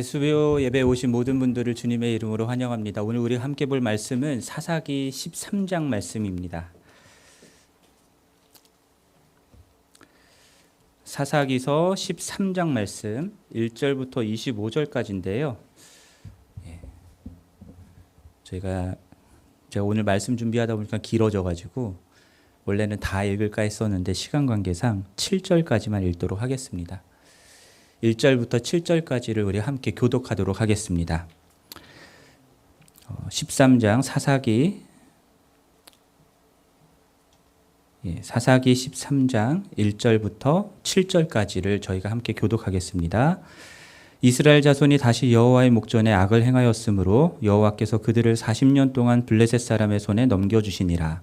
수요 예배에 오신 모든 분들을 주님의 이름으로 환영합니다. 오늘 우리 함께 볼 말씀은 사사기 13장 말씀입니다. 사사기서 13장 말씀 1절부터 25절까지인데요. 제가 오늘 말씀 준비하다 보니까 길어져가지고 원래는 다 읽을까 했었는데 시간 관계상 7절까지만 읽도록 하겠습니다. 1절부터 7절까지를 우리 함께 교독하도록 하겠습니다. 13장 사사기 13장 1절부터 7절까지를 저희가 함께 교독하겠습니다. 이스라엘 자손이 다시 여호와의 목전에 악을 행하였으므로 여호와께서 그들을 40년 동안 블레셋 사람의 손에 넘겨주시니라.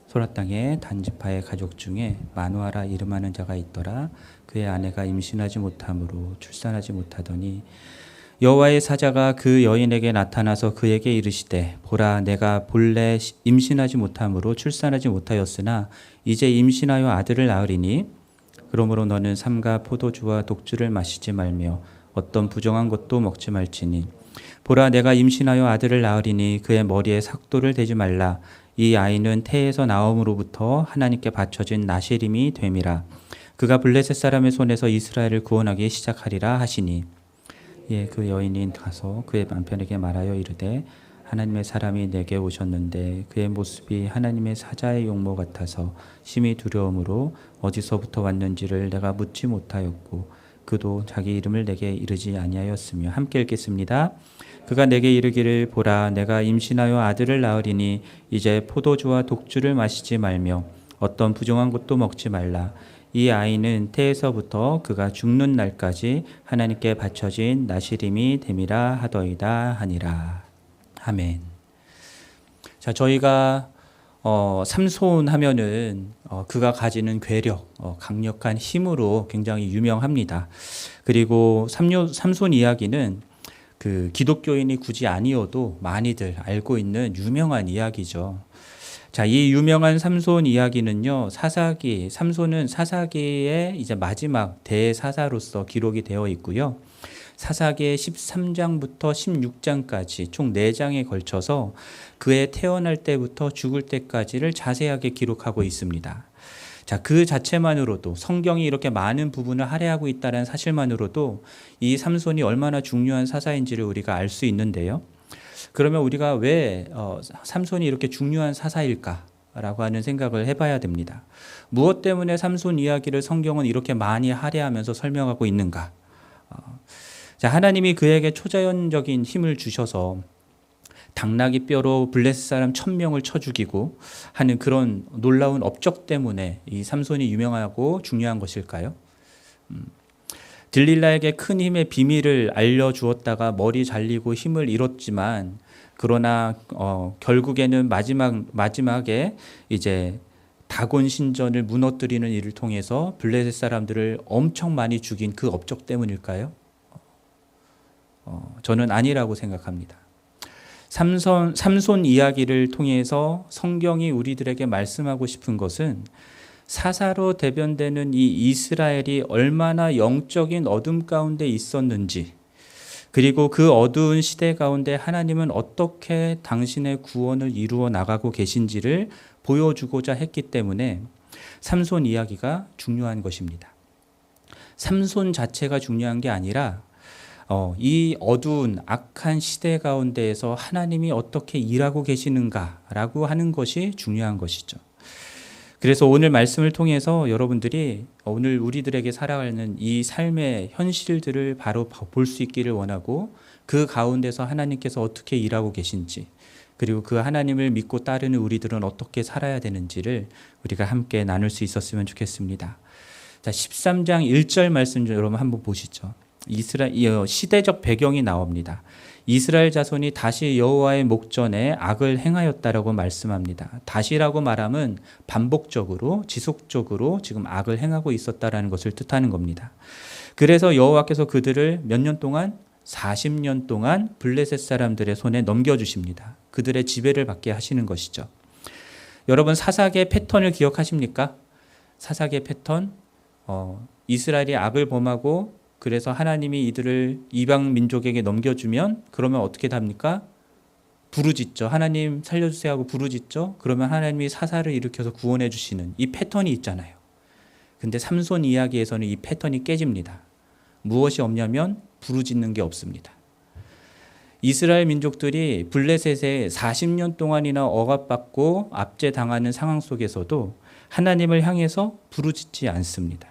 소라 땅에 단지파의 가족 중에 마누아라 이름하는 자가 있더라. 그의 아내가 임신하지 못함으로 출산하지 못하더니 여호와의 사자가 그 여인에게 나타나서 그에게 이르시되 보라 내가 본래 임신하지 못함으로 출산하지 못하였으나 이제 임신하여 아들을 낳으리니 그러므로 너는 삼가 포도주와 독주를 마시지 말며 어떤 부정한 것도 먹지 말지니 보라 내가 임신하여 아들을 낳으리니 그의 머리에 삭도를 대지 말라. 이 아이는 태에서 나옴으로부터 하나님께 바쳐진 나시림이 됨이라. 그가 블레셋 사람의 손에서 이스라엘을 구원하기 시작하리라 하시니 그 여인이 가서 그의 남편에게 말하여 이르되 하나님의 사람이 내게 오셨는데 그의 모습이 하나님의 사자의 용모 같아서 심히 두려움으로 어디서부터 왔는지를 내가 묻지 못하였고 그도 자기 이름을 내게 이르지 아니하였으며 함께 읽겠습니다. 그가 내게 이르기를 보라 내가 임신하여 아들을 낳으리니 이제 포도주와 독주를 마시지 말며 어떤 부정한 것도 먹지 말라. 이 아이는 태에서부터 그가 죽는 날까지 하나님께 바쳐진 나시림이 됨이라 하더이다 하니라. 아멘. 자, 저희가 삼손 하면은 그가 가지는 괴력, 강력한 힘으로 굉장히 유명합니다. 그리고 삼손 이야기는 그 기독교인이 굳이 아니어도 많이들 알고 있는 유명한 이야기죠. 자, 이 유명한 삼손 이야기는요, 삼손은 사사기의 이제 마지막 대사사로서 기록이 되어 있고요. 사사기의 13장부터 16장까지 총 4장에 걸쳐서 그의 태어날 때부터 죽을 때까지를 자세하게 기록하고 있습니다. 자, 그 자체만으로도 성경이 이렇게 많은 부분을 할애하고 있다는 사실만으로도 이 삼손이 얼마나 중요한 사사인지를 우리가 알 수 있는데요. 그러면 우리가 왜 삼손이 이렇게 중요한 사사일까라고 하는 생각을 해봐야 됩니다. 무엇 때문에 삼손 이야기를 성경은 이렇게 많이 할애하면서 설명하고 있는가? 자, 하나님이 그에게 초자연적인 힘을 주셔서 당나귀 뼈로 블레셋 사람 1000명을 쳐 죽이고 하는 그런 놀라운 업적 때문에 이 삼손이 유명하고 중요한 것일까요? 들릴라에게 큰 힘의 비밀을 알려주었다가 머리 잘리고 힘을 잃었지만 그러나 결국에는 마지막에 이제 다곤 신전을 무너뜨리는 일을 통해서 블레셋 사람들을 엄청 많이 죽인 그 업적 때문일까요? 저는 아니라고 생각합니다. 삼손 이야기를 통해서 성경이 우리들에게 말씀하고 싶은 것은 사사로 대변되는 이 이스라엘이 얼마나 영적인 어둠 가운데 있었는지, 그리고 그 어두운 시대 가운데 하나님은 어떻게 당신의 구원을 이루어 나가고 계신지를 보여주고자 했기 때문에 삼손 이야기가 중요한 것입니다. 삼손 자체가 중요한 게 아니라 이 어두운 악한 시대 가운데에서 하나님이 어떻게 일하고 계시는가라고 하는 것이 중요한 것이죠. 그래서 오늘 말씀을 통해서 여러분들이 오늘 우리들에게 살아가는 이 삶의 현실들을 바로 볼 수 있기를 원하고 그 가운데서 하나님께서 어떻게 일하고 계신지, 그리고 그 하나님을 믿고 따르는 우리들은 어떻게 살아야 되는지를 우리가 함께 나눌 수 있었으면 좋겠습니다. 자, 13장 1절 말씀 여러분 한번 보시죠. 시대적 배경이 나옵니다. 이스라엘 자손이 다시 여호와의 목전에 악을 행하였다라고 말씀합니다. 다시라고 말하면 반복적으로 지속적으로 지금 악을 행하고 있었다라는 것을 뜻하는 겁니다. 그래서 여호와께서 그들을 몇 년 동안 40년 동안 블레셋 사람들의 손에 넘겨주십니다. 그들의 지배를 받게 하시는 것이죠. 여러분 사사기의 패턴을 기억하십니까? 사사기의 패턴, 이스라엘이 악을 범하고 그래서 하나님이 이들을 이방 민족에게 넘겨주면 그러면 어떻게 답니까? 부르짖죠. 하나님 살려주세요 하고 부르짖죠. 그러면 하나님이 사사를 일으켜서 구원해 주시는 이 패턴이 있잖아요. 근데 삼손 이야기에서는 이 패턴이 깨집니다. 무엇이 없냐면 부르짖는 게 없습니다. 이스라엘 민족들이 블레셋에 40년 동안이나 억압받고 압제당하는 상황 속에서도 하나님을 향해서 부르짖지 않습니다.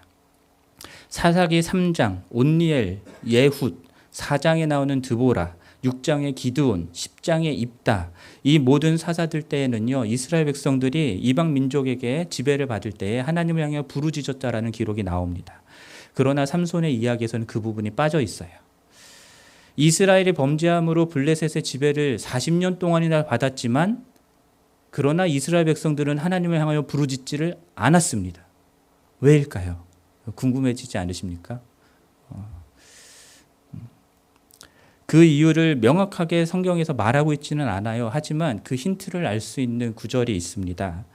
사사기 3장 온니엘, 예훗, 4장에 나오는 드보라, 6장의 기드온, 10장의 입다, 이 모든 사사들 때에는요, 이스라엘 백성들이 이방 민족에게 지배를 받을 때에 하나님을 향해 부르짖었다라는 기록이 나옵니다. 그러나 삼손의 이야기에서는 그 부분이 빠져 있어요. 이스라엘이 범죄함으로 블레셋의 지배를 40년 동안이나 받았지만 그러나 이스라엘 백성들은 하나님을 향하여 부르짖지를 않았습니다. 왜일까요? 궁금해지지 않으십니까? 그 이유를 명확하게 성경에서 말하고 있지는 않아요. 하지만 그 힌트를 알 수 있는 구절이 있습니다.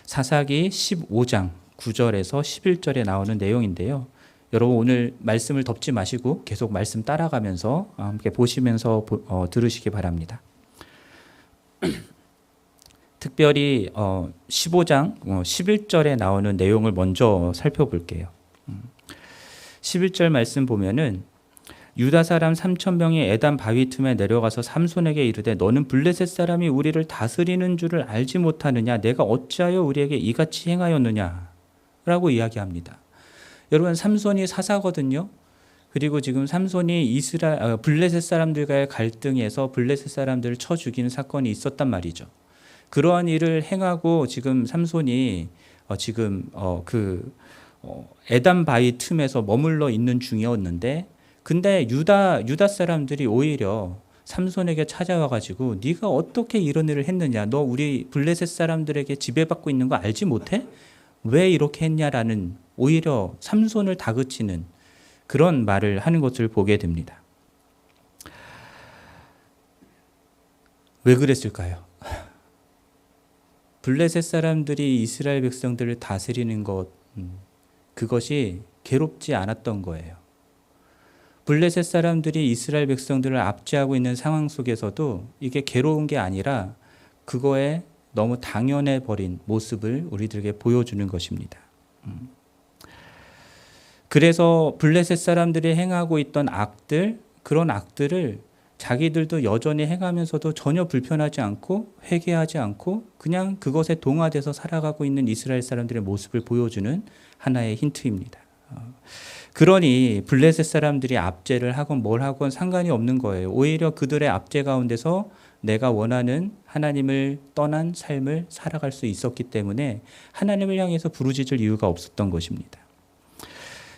사사기 15장 9절에서 11절에 나오는 내용인데요. 여러분 오늘 말씀을 덮지 마시고 계속 말씀 따라가면서 함께 보시면서 들으시기 바랍니다. 특별히 15장 11절에 나오는 내용을 먼저 살펴볼게요. 11절 말씀 보면은 유다 사람 3,000명이 에단 바위 틈에 내려가서 삼손에게 이르되 너는 블레셋 사람이 우리를 다스리는 줄을 알지 못하느냐? 내가 어찌하여 우리에게 이같이 행하였느냐? 라고 이야기합니다. 여러분 삼손이 사사거든요. 그리고 지금 삼손이 블레셋 사람들과의 갈등에서 블레셋 사람들을 쳐 죽이는 사건이 있었단 말이죠. 그러한 일을 행하고 지금 삼손이 에단 바위 틈에서 머물러 있는 중이었는데 근데 유다 사람들이 오히려 삼손에게 찾아와 가지고 네가 어떻게 이런 일을 했느냐? 너 우리 블레셋 사람들에게 지배받고 있는 거 알지 못해? 왜 이렇게 했냐라는 오히려 삼손을 다그치는 그런 말을 하는 것을 보게 됩니다. 왜 그랬을까요? 블레셋 사람들이 이스라엘 백성들을 다스리는 것, 그것이 괴롭지 않았던 거예요. 블레셋 사람들이 이스라엘 백성들을 압제하고 있는 상황 속에서도 이게 괴로운 게 아니라 그거에 너무 당연해 버린 모습을 우리들에게 보여주는 것입니다. 그래서 블레셋 사람들이 행하고 있던 악들, 그런 악들을 자기들도 여전히 행하면서도 전혀 불편하지 않고 회개하지 않고 그냥 그것에 동화돼서 살아가고 있는 이스라엘 사람들의 모습을 보여주는 하나의 힌트입니다. 그러니 블레셋 사람들이 압제를 하건 뭘 하건 상관이 없는 거예요. 오히려 그들의 압제 가운데서 내가 원하는 하나님을 떠난 삶을 살아갈 수 있었기 때문에 하나님을 향해서 부르짖을 이유가 없었던 것입니다.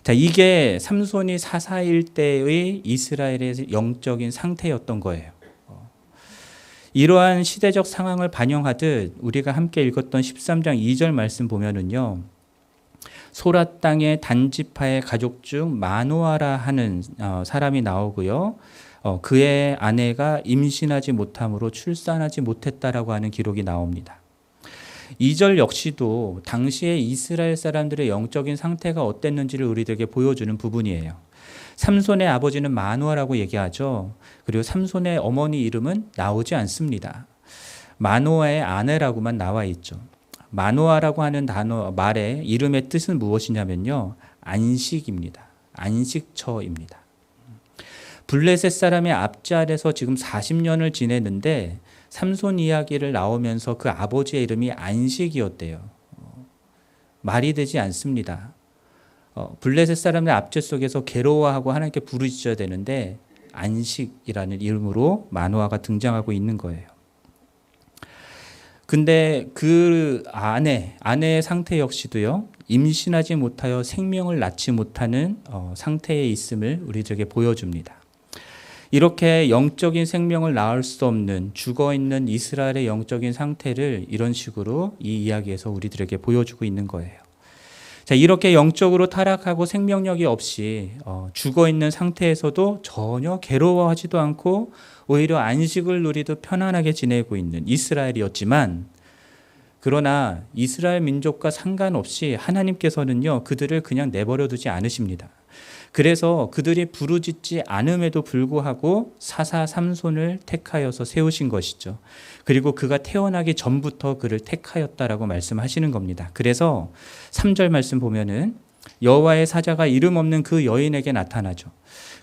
자, 이게 삼손이 사사일 때의 이스라엘의 영적인 상태였던 거예요. 이러한 시대적 상황을 반영하듯 우리가 함께 읽었던 13장 2절 말씀 보면은요. 소라 땅의 단지파의 가족 중 마노아라 하는 사람이 나오고요. 그의 아내가 임신하지 못함으로 출산하지 못했다라고 하는 기록이 나옵니다. 2절 역시도 당시에 이스라엘 사람들의 영적인 상태가 어땠는지를 우리들에게 보여주는 부분이에요. 삼손의 아버지는 마노아라고 얘기하죠. 그리고 삼손의 어머니 이름은 나오지 않습니다. 마노아의 아내라고만 나와 있죠. 마노아라고 하는 말의 이름의 뜻은 무엇이냐면요. 안식입니다. 안식처입니다. 블레셋 사람의 압제 아래서 지금 40년을 지내는데 삼손 이야기를 나오면서 그 아버지의 이름이 안식이었대요. 말이 되지 않습니다. 블레셋 사람의 압제 속에서 괴로워하고 하나님께 부르짖어야 되는데 안식이라는 이름으로 마노아가 등장하고 있는 거예요. 근데 그 아내의 상태 역시도요, 임신하지 못하여 생명을 낳지 못하는 상태에 있음을 우리들에게 보여줍니다. 이렇게 영적인 생명을 낳을 수 없는 죽어있는 이스라엘의 영적인 상태를 이런 식으로 이 이야기에서 우리들에게 보여주고 있는 거예요. 자, 이렇게 영적으로 타락하고 생명력이 없이 죽어있는 상태에서도 전혀 괴로워하지도 않고 오히려 안식을 누리듯 편안하게 지내고 있는 이스라엘이었지만 그러나 이스라엘 민족과 상관없이 하나님께서는요, 그들을 그냥 내버려 두지 않으십니다. 그래서 그들이 부르짖지 않음에도 불구하고 사사 삼손을 택하여서 세우신 것이죠. 그리고 그가 태어나기 전부터 그를 택하였다라고 말씀하시는 겁니다. 그래서 3절 말씀 보면은 여호와의 사자가 이름 없는 그 여인에게 나타나죠.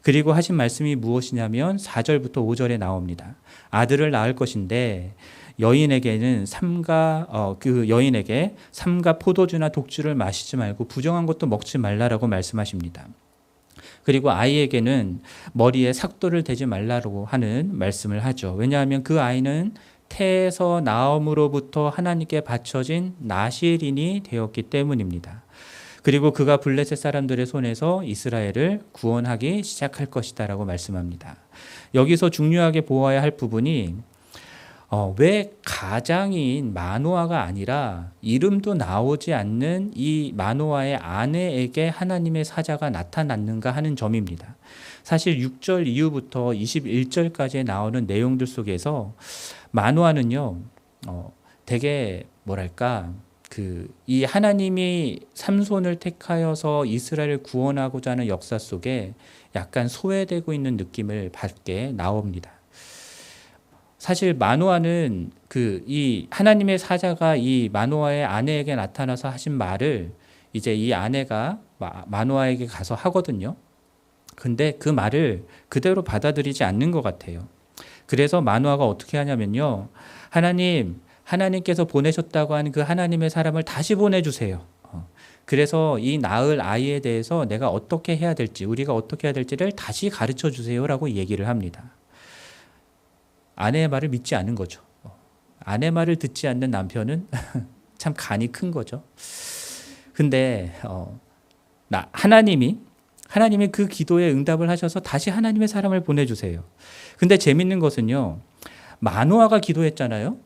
그리고 하신 말씀이 무엇이냐면 4절부터 5절에 나옵니다. 아들을 낳을 것인데 여인에게는 그 여인에게 삼가 포도주나 독주를 마시지 말고 부정한 것도 먹지 말라라고 말씀하십니다. 그리고 아이에게는 머리에 삭도를 대지 말라고 하는 말씀을 하죠. 왜냐하면 그 아이는 태에서 나옴으로부터 하나님께 바쳐진 나실인이 되었기 때문입니다. 그리고 그가 블레셋 사람들의 손에서 이스라엘을 구원하기 시작할 것이다 라고 말씀합니다. 여기서 중요하게 보아야 할 부분이 왜 가장인 마노아가 아니라 이름도 나오지 않는 이 마노아의 아내에게 하나님의 사자가 나타났는가 하는 점입니다. 사실 6절 이후부터 21절까지 나오는 내용들 속에서 마노아는요, 되게 뭐랄까, 이 하나님이 삼손을 택하여서 이스라엘을 구원하고자 하는 역사 속에 약간 소외되고 있는 느낌을 받게 나옵니다. 사실 마노아는 이 하나님의 사자가 이 마노아의 아내에게 나타나서 하신 말을 이제 이 아내가 마노아에게 가서 하거든요. 근데 그 말을 그대로 받아들이지 않는 것 같아요. 그래서 마노아가 어떻게 하냐면요. 하나님께서 보내셨다고 하는 그 하나님의 사람을 다시 보내주세요. 그래서 이 낳을 아이에 대해서 내가 어떻게 해야 될지, 우리가 어떻게 해야 될지를 다시 가르쳐 주세요라고 얘기를 합니다. 아내의 말을 믿지 않는 거죠. 아내 말을 듣지 않는 남편은 참 간이 큰 거죠. 근데 하나님이 그 기도에 응답을 하셔서 다시 하나님의 사람을 보내주세요. 근데 재밌는 것은요. 마노아가 기도했잖아요.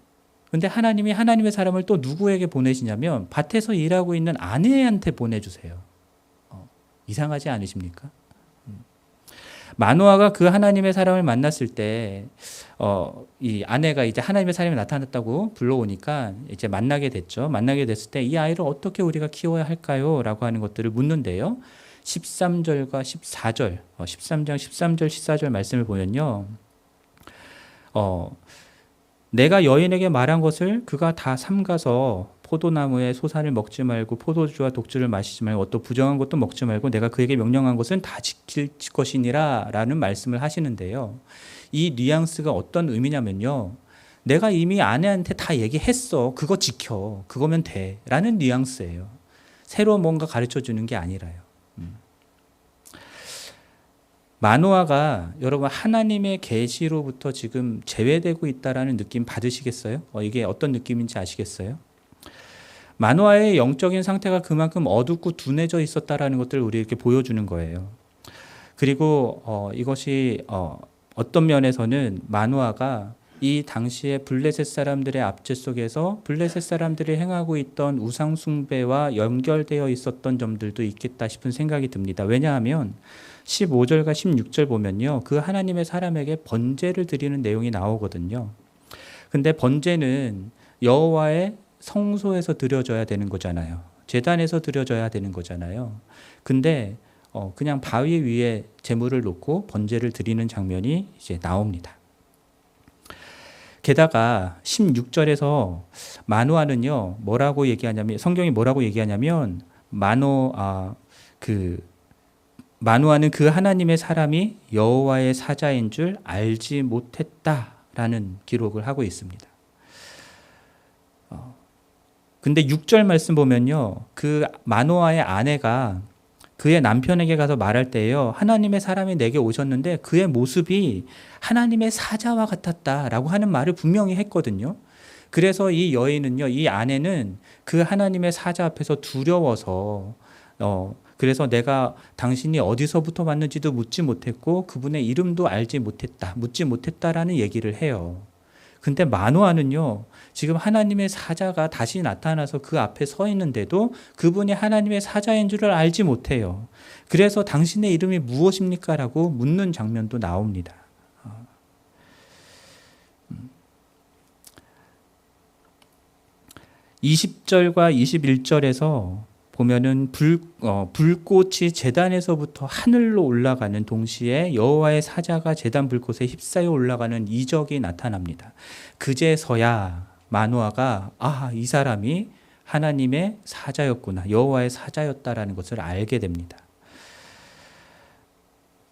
근데 하나님이 하나님의 사람을 또 누구에게 보내시냐면 밭에서 일하고 있는 아내한테 보내주세요. 이상하지 않으십니까? 마노아가 그 하나님의 사람을 만났을 때, 이 아내가 이제 하나님의 사람이 나타났다고 불러오니까 이제 만나게 됐죠. 만나게 됐을 때 이 아이를 어떻게 우리가 키워야 할까요? 라고 하는 것들을 묻는데요. 13절과 14절, 13장 13절, 14절 말씀을 보면요. 내가 여인에게 말한 것을 그가 다 삼가서 포도나무의 소산을 먹지 말고 포도주와 독주를 마시지 말고 어떤 부정한 것도 먹지 말고 내가 그에게 명령한 것은 다 지킬 것이니라 라는 말씀을 하시는데요. 이 뉘앙스가 어떤 의미냐면요. 내가 이미 아내한테 다 얘기했어. 그거 지켜. 그거면 돼. 라는 뉘앙스예요. 새로 뭔가 가르쳐 주는 게 아니라요. 마노아가 여러분 하나님의 계시로부터 지금 제외되고 있다라는 느낌 받으시겠어요? 이게 어떤 느낌인지 아시겠어요? 마노아의 영적인 상태가 그만큼 어둡고 둔해져 있었다라는 것들을 우리에게 보여주는 거예요. 그리고 이것이 어떤 면에서는 마노아가 이 당시에 블레셋 사람들의 압제 속에서 블레셋 사람들이 행하고 있던 우상 숭배와 연결되어 있었던 점들도 있겠다 싶은 생각이 듭니다. 왜냐하면 15절과 16절 보면요. 그 하나님의 사람에게 번제를 드리는 내용이 나오거든요. 근데 번제는 여호와의 성소에서 드려져야 되는 거잖아요. 제단에서 드려져야 되는 거잖아요. 근데 그냥 바위 위에 제물을 놓고 번제를 드리는 장면이 이제 나옵니다. 게다가 16절에서 마노아는요. 뭐라고 얘기하냐면 성경이 뭐라고 얘기하냐면 마노아는 그 하나님의 사람이 여호와의 사자인 줄 알지 못했다라는 기록을 하고 있습니다. 근데 6절 말씀 보면요. 그 마노아의 아내가 그의 남편에게 가서 말할 때에요. 하나님의 사람이 내게 오셨는데 그의 모습이 하나님의 사자와 같았다라고 하는 말을 분명히 했거든요. 그래서 이 여인은요. 이 아내는 그 하나님의 사자 앞에서 두려워서 그래서 내가 당신이 어디서부터 왔는지도 묻지 못했고 그분의 이름도 묻지 못했다라는 얘기를 해요. 근데 마노아는요. 지금 하나님의 사자가 다시 나타나서 그 앞에 서 있는데도 그분이 하나님의 사자인 줄을 알지 못해요. 그래서 당신의 이름이 무엇입니까? 라고 묻는 장면도 나옵니다. 20절과 21절에서 보면은 불꽃이 제단에서부터 하늘로 올라가는 동시에 여호와의 사자가 제단 불꽃에 휩싸여 올라가는 이적이 나타납니다. 그제서야 마노아가 이 사람이 하나님의 사자였구나, 여호와의 사자였다라는 것을 알게 됩니다.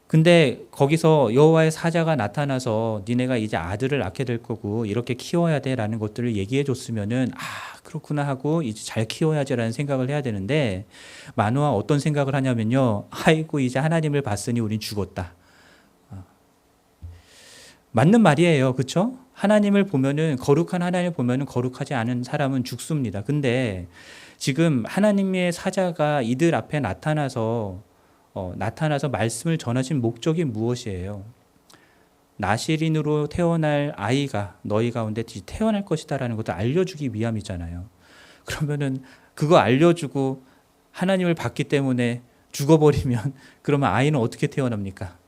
근데 거기서 여호와의 사자가 나타나서 니네가 이제 아들을 낳게 될 거고 이렇게 키워야 돼라는 것들을 얘기해 줬으면은 그렇구나 하고 이제 잘 키워야지라는 생각을 해야 되는데, 마노아 어떤 생각을 하냐면요, 아이고 이제 하나님을 봤으니 우린 죽었다. 맞는 말이에요, 그렇죠? 하나님을 보면은, 거룩한 하나님을 보면은 거룩하지 않은 사람은 죽습니다. 근데 지금 하나님의 사자가 이들 앞에 나타나서 말씀을 전하신 목적이 무엇이에요? 나실인으로 태어날 아이가 너희 가운데 태어날 것이다라는 것을 알려주기 위함이잖아요. 그러면은 그거 알려주고 하나님을 봤기 때문에 죽어버리면 그러면 아이는 어떻게 태어납니까?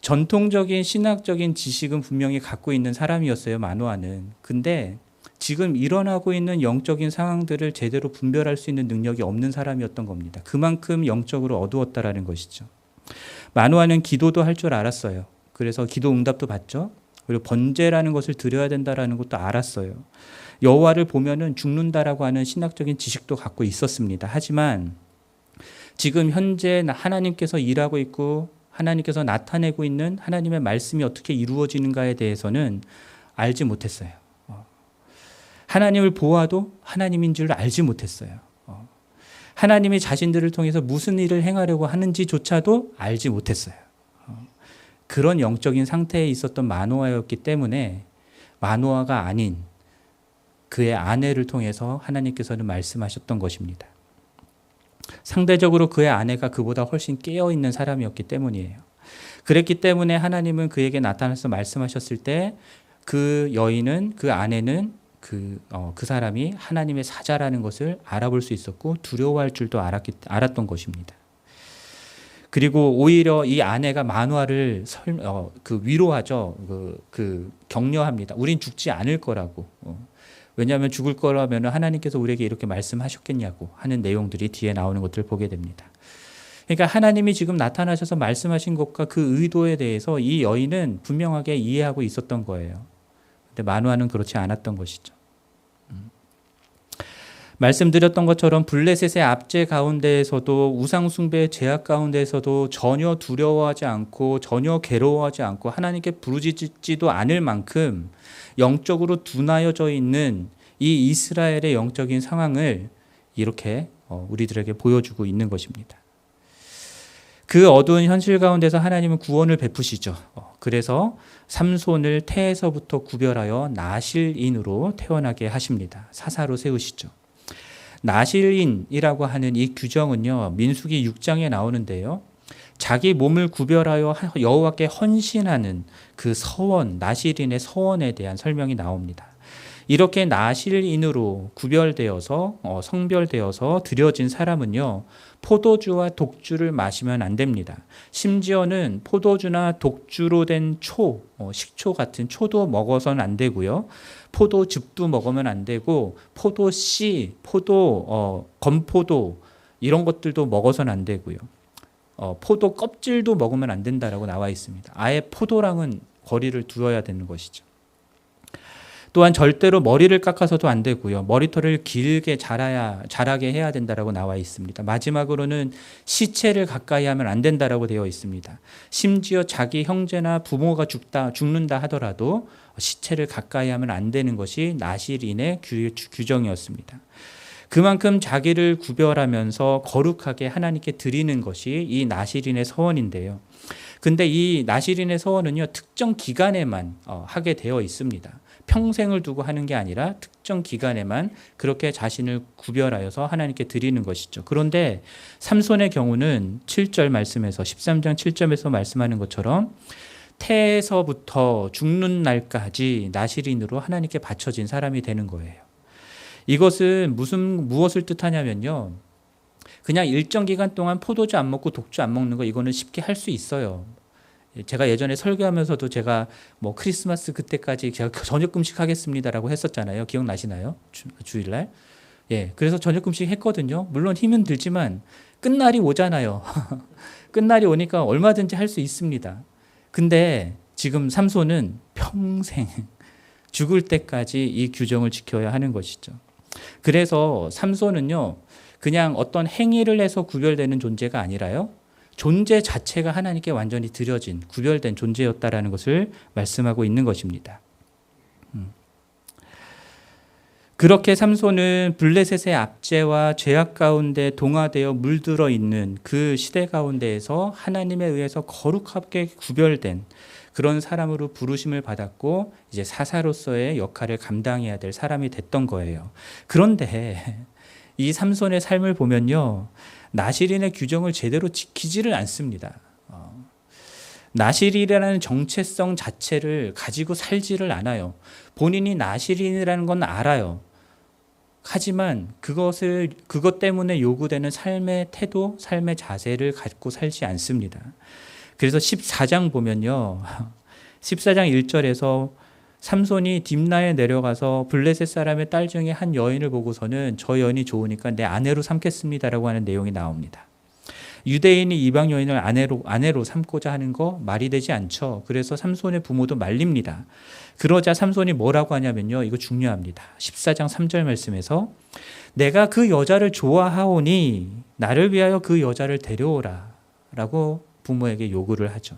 전통적인 신학적인 지식은 분명히 갖고 있는 사람이었어요, 마노아는. 근데 지금 일어나고 있는 영적인 상황들을 제대로 분별할 수 있는 능력이 없는 사람이었던 겁니다. 그만큼 영적으로 어두웠다라는 것이죠. 마노아는 기도도 할 줄 알았어요. 그래서 기도 응답도 받죠. 그리고 번제라는 것을 드려야 된다라는 것도 알았어요. 여호와를 보면은 죽는다라고 하는 신학적인 지식도 갖고 있었습니다. 하지만 지금 현재 하나님께서 일하고 있고 하나님께서 나타내고 있는 하나님의 말씀이 어떻게 이루어지는가에 대해서는 알지 못했어요. 하나님을 보아도 하나님인 줄 알지 못했어요. 하나님이 자신들을 통해서 무슨 일을 행하려고 하는지조차도 알지 못했어요. 그런 영적인 상태에 있었던 마노아였기 때문에 마노아가 아닌 그의 아내를 통해서 하나님께서는 말씀하셨던 것입니다. 상대적으로 그의 아내가 그보다 훨씬 깨어있는 사람이었기 때문이에요. 그랬기 때문에 하나님은 그에게 나타나서 말씀하셨을 때 그 여인은, 그 아내는 그 사람이 하나님의 사자라는 것을 알아볼 수 있었고 두려워할 줄도 알았던 것입니다. 그리고 오히려 이 아내가 마노아를 위로하죠. 격려합니다. 우린 죽지 않을 거라고. 왜냐하면 죽을 거라면 하나님께서 우리에게 이렇게 말씀하셨겠냐고 하는 내용들이 뒤에 나오는 것들을 보게 됩니다. 그러니까 하나님이 지금 나타나셔서 말씀하신 것과 그 의도에 대해서 이 여인은 분명하게 이해하고 있었던 거예요. 근데 마노아는 그렇지 않았던 것이죠. 말씀드렸던 것처럼 블레셋의 압제 가운데에서도 우상 숭배의 죄악 가운데에서도 전혀 두려워하지 않고 전혀 괴로워하지 않고 하나님께 부르짖지도 않을 만큼 영적으로 둔하여져 있는 이 이스라엘의 영적인 상황을 이렇게 우리들에게 보여주고 있는 것입니다. 그 어두운 현실 가운데서 하나님은 구원을 베푸시죠. 그래서 삼손을 태에서부터 구별하여 나실인으로 태어나게 하십니다. 사사로 세우시죠. 나실인이라고 하는 이 규정은요, 민수기 6장에 나오는데요, 자기 몸을 구별하여 여호와께 헌신하는 그 서원, 나실인의 서원에 대한 설명이 나옵니다. 이렇게 나실인으로 구별되어서 성별되어서 드려진 사람은요, 포도주와 독주를 마시면 안 됩니다. 심지어는 포도주나 독주로 된 식초 같은 초도 먹어서는 안 되고요. 포도즙도 먹으면 안 되고 포도씨, 건포도 이런 것들도 먹어서는 안 되고요. 포도 껍질도 먹으면 안 된다라고 나와 있습니다. 아예 포도랑은 거리를 두어야 되는 것이죠. 또한 절대로 머리를 깎아서도 안 되고요. 머리털을 길게 자라게 해야 된다라고 나와 있습니다. 마지막으로는 시체를 가까이 하면 안 된다라고 되어 있습니다. 심지어 자기 형제나 부모가 죽는다 하더라도 시체를 가까이 하면 안 되는 것이 나실인의 규정이었습니다. 그만큼 자기를 구별하면서 거룩하게 하나님께 드리는 것이 이 나실인의 서원인데요. 근데 이 나실인의 서원은요, 특정 기간에만 하게 되어 있습니다. 평생을 두고 하는 게 아니라 특정 기간에만 그렇게 자신을 구별하여서 하나님께 드리는 것이죠. 그런데 삼손의 경우는 7절 말씀에서 13장 7절에서 말씀하는 것처럼 태에서부터 죽는 날까지 나실인으로 하나님께 바쳐진 사람이 되는 거예요. 이것은 무엇을 뜻하냐면요, 그냥 일정 기간 동안 포도주 안 먹고 독주 안 먹는 거 이거는 쉽게 할 수 있어요. 제가 예전에 설교하면서도 제가 뭐 크리스마스 그때까지 제가 저녁 금식 하겠습니다라고 했었잖아요. 기억나시나요? 주일날. 예, 그래서 저녁 금식 했거든요. 물론 힘은 들지만 끝날이 오잖아요. 끝날이 오니까 얼마든지 할 수 있습니다. 근데 지금 삼손은 평생 죽을 때까지 이 규정을 지켜야 하는 것이죠. 그래서 삼손은요, 그냥 어떤 행위를 해서 구별되는 존재가 아니라요, 존재 자체가 하나님께 완전히 드려진, 구별된 존재였다라는 것을 말씀하고 있는 것입니다. 그렇게 삼손은 블레셋의 압제와 죄악 가운데 동화되어 물들어 있는 그 시대 가운데에서 하나님에 의해서 거룩하게 구별된 그런 사람으로 부르심을 받았고 이제 사사로서의 역할을 감당해야 될 사람이 됐던 거예요. 그런데 이 삼손의 삶을 보면요, 나실인의 규정을 제대로 지키지를 않습니다. 나실이라는 정체성 자체를 가지고 살지를 않아요. 본인이 나실인이라는 건 알아요. 하지만 그것 때문에 요구되는 삶의 태도, 삶의 자세를 갖고 살지 않습니다. 그래서 14장 보면요, 14장 1절에서 삼손이 딥나에 내려가서 블레셋 사람의 딸 중에 한 여인을 보고서는 저 여인이 좋으니까 내 아내로 삼겠습니다라고 하는 내용이 나옵니다. 유대인이 이방 여인을 아내로 삼고자 하는 거 말이 되지 않죠. 그래서 삼손의 부모도 말립니다. 그러자 삼손이 뭐라고 하냐면요, 이거 중요합니다. 14장 3절 말씀에서 내가 그 여자를 좋아하오니 나를 위하여 그 여자를 데려오라 라고 부모에게 요구를 하죠.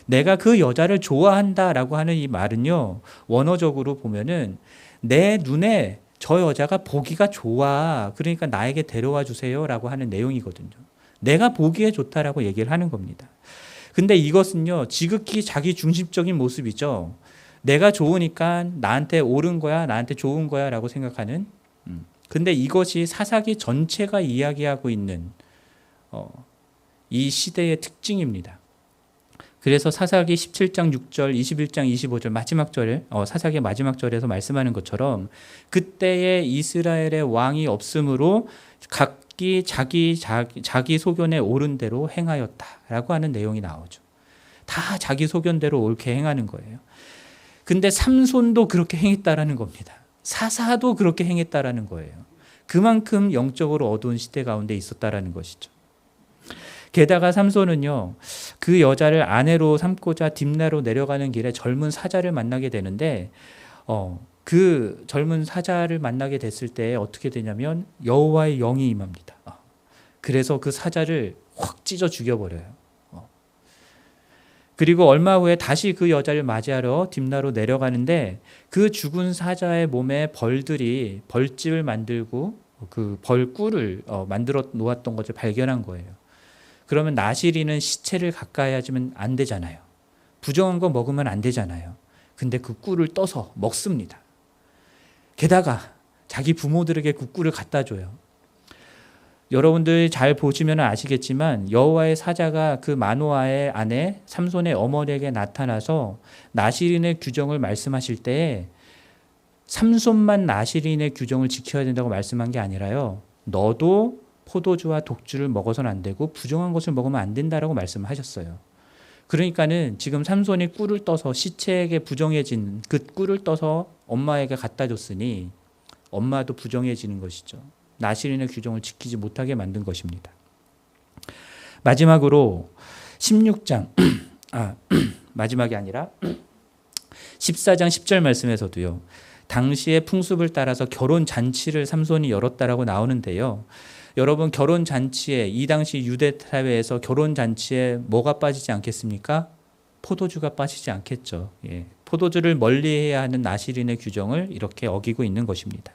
내가 그 여자를 좋아한다라고 하는 이 말은요, 원어적으로 보면은 내 눈에 저 여자가 보기가 좋아, 그러니까 나에게 데려와 주세요라고 하는 내용이거든요. 내가 보기에 좋다라고 얘기를 하는 겁니다. 근데 이것은요, 지극히 자기 중심적인 모습이죠. 내가 좋으니까 나한테 옳은 거야, 나한테 좋은 거야 라고 생각하는. 근데 이것이 사사기 전체가 이야기하고 있는 이 시대의 특징입니다. 그래서 사사기 17장 6절, 21장 25절 마지막 절에 사사기 마지막 절에서 말씀하는 것처럼 그때의 이스라엘의 왕이 없으므로 각기 자기 소견에 옳은 대로 행하였다라고 하는 내용이 나오죠. 다 자기 소견대로 옳게 행하는 거예요. 근데 삼손도 그렇게 행했다라는 겁니다. 사사도 그렇게 행했다라는 거예요. 그만큼 영적으로 어두운 시대 가운데 있었다라는 것이죠. 게다가 삼손은요, 그 여자를 아내로 삼고자 딥나로 내려가는 길에 젊은 사자를 만나게 되는데 그 젊은 사자를 만나게 됐을 때 어떻게 되냐면 여호와의 영이 임합니다. 그래서 그 사자를 확 찢어 죽여버려요. 그리고 얼마 후에 다시 그 여자를 맞이하러 딥나로 내려가는데 그 죽은 사자의 몸에 벌들이 벌집을 만들고 그 벌꿀을 만들어 놓았던 것을 발견한 거예요. 그러면 나실이는 시체를 가까이 하면 안 되잖아요. 부정한 거 먹으면 안 되잖아요. 근데 그 꿀을 떠서 먹습니다. 게다가 자기 부모들에게 그 꿀을 갖다 줘요. 여러분들 잘 보시면 아시겠지만 여호와의 사자가 그 마노아의 아내 삼손의 어머니에게 나타나서 나실인의 규정을 말씀하실 때 삼손만 나실인의 규정을 지켜야 된다고 말씀한 게 아니라요, 너도 포도주와 독주를 먹어서는 안 되고 부정한 것을 먹으면 안 된다라고 말씀하셨어요. 그러니까는 지금 삼손이 꿀을 떠서 시체에게 부정해진 그 꿀을 떠서 엄마에게 갖다 줬으니 엄마도 부정해지는 것이죠. 나실인의 규정을 지키지 못하게 만든 것입니다. 마지막으로 16장 마지막이 아니라 14장 10절 말씀에서도요, 당시의 풍습을 따라서 결혼 잔치를 삼손이 열었다라고 나오는데요. 여러분, 결혼 잔치에, 이 당시 유대 사회에서 결혼 잔치에 뭐가 빠지지 않겠습니까? 포도주가 빠지지 않겠죠. 예. 포도주를 멀리해야 하는 나실인의 규정을 이렇게 어기고 있는 것입니다.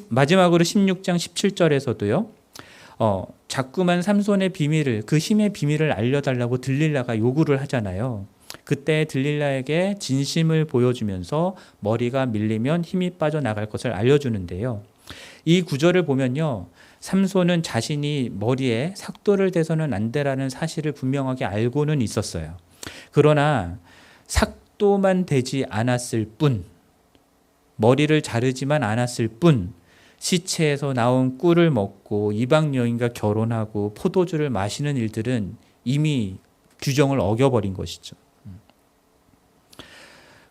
마지막으로 16장 17절에서도요. 자꾸만 삼손의 비밀을, 그 힘의 비밀을 알려달라고 들릴라가 요구를 하잖아요. 그때 들릴라에게 진심을 보여주면서 머리가 밀리면 힘이 빠져나갈 것을 알려주는데요. 이 구절을 보면요, 삼손은 자신이 머리에 삭도를 대서는 안 되라는 사실을 분명하게 알고는 있었어요. 그러나 삭도만 되지 않았을 뿐, 머리를 자르지만 않았을 뿐, 시체에서 나온 꿀을 먹고 이방 여인과 결혼하고 포도주를 마시는 일들은 이미 규정을 어겨버린 것이죠.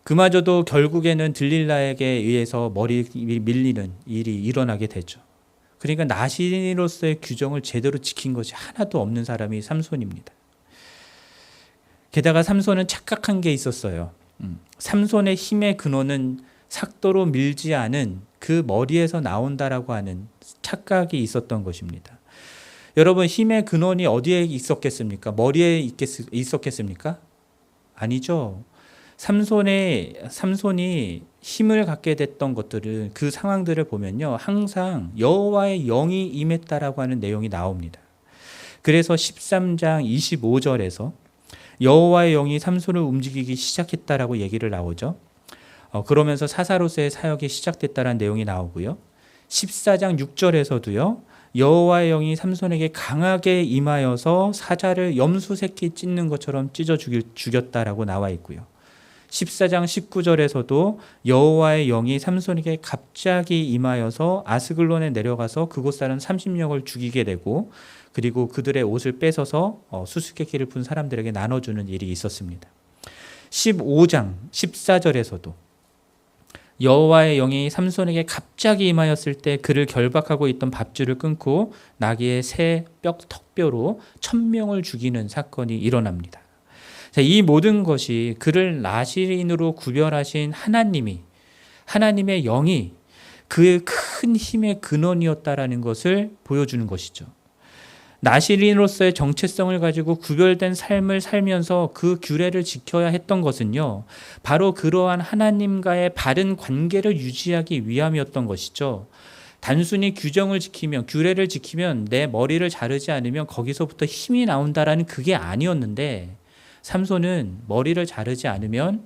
그마저도 결국에는 들릴라에게 의해서 머리 밀리는 일이 일어나게 되죠. 그러니까 나시린으로서의 규정을 제대로 지킨 것이 하나도 없는 사람이 삼손입니다. 게다가 삼손은 착각한 게 있었어요. 삼손의 힘의 근원은 삭도로 밀지 않은 그 머리에서 나온다라고 하는 착각이 있었던 것입니다. 여러분, 힘의 근원이 어디에 있었겠습니까? 머리에 있었겠습니까? 아니죠. 삼손이 힘을 갖게 됐던 것들은, 그 상황들을 보면요, 항상 여호와의 영이 임했다라고 하는 내용이 나옵니다. 그래서 13장 25절에서 여호와의 영이 삼손을 움직이기 시작했다라고 얘기를 나오죠. 그러면서 사사로스의 사역이 시작됐다라는 내용이 나오고요. 14장 6절에서도요, 여호와의 영이 삼손에게 강하게 임하여서 사자를 염소 새끼 찢는 것처럼 찢어 죽였다라고 나와 있고요. 14장 19절에서도 여호와의 영이 삼손에게 갑자기 임하여서 아스글론에 내려가서 그곳 사람 30명을 죽이게 되고, 그리고 그들의 옷을 뺏어서 수수께끼를 푼 사람들에게 나눠주는 일이 있었습니다. 15장 14절에서도 여호와의 영이 삼손에게 갑자기 임하였을 때 그를 결박하고 있던 밧줄을 끊고 나귀의 새 턱뼈로 1000명을 죽이는 사건이 일어납니다. 이 모든 것이 그를 나시린으로 구별하신 하나님의 영이 그의 큰 힘의 근원이었다라는 것을 보여주는 것이죠. 나시린으로서의 정체성을 가지고 구별된 삶을 살면서 그 규례를 지켜야 했던 것은요, 바로 그러한 하나님과의 바른 관계를 유지하기 위함이었던 것이죠. 단순히 규례를 지키면 내 머리를 자르지 않으면 거기서부터 힘이 나온다라는 그게 아니었는데, 삼손은 머리를 자르지 않으면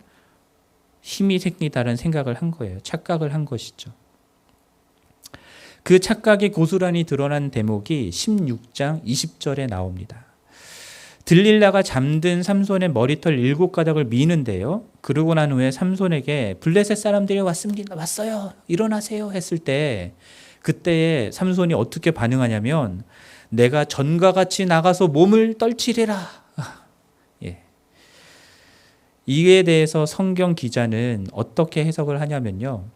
힘이 생기다는 생각을 한 거예요. 착각을 한 것이죠. 그 착각이 고스란히 드러난 대목이 16장 20절에 나옵니다. 들릴라가 잠든 삼손의 머리털 7가닥을 미는데요. 그러고 난 후에 삼손에게 블레셋 사람들이 왔어요. 일어나세요 했을 때, 그때에 삼손이 어떻게 반응하냐면, 내가 전과 같이 나가서 몸을 떨치리라. 예. 이에 대해서 성경 기자는 어떻게 해석을 하냐면요,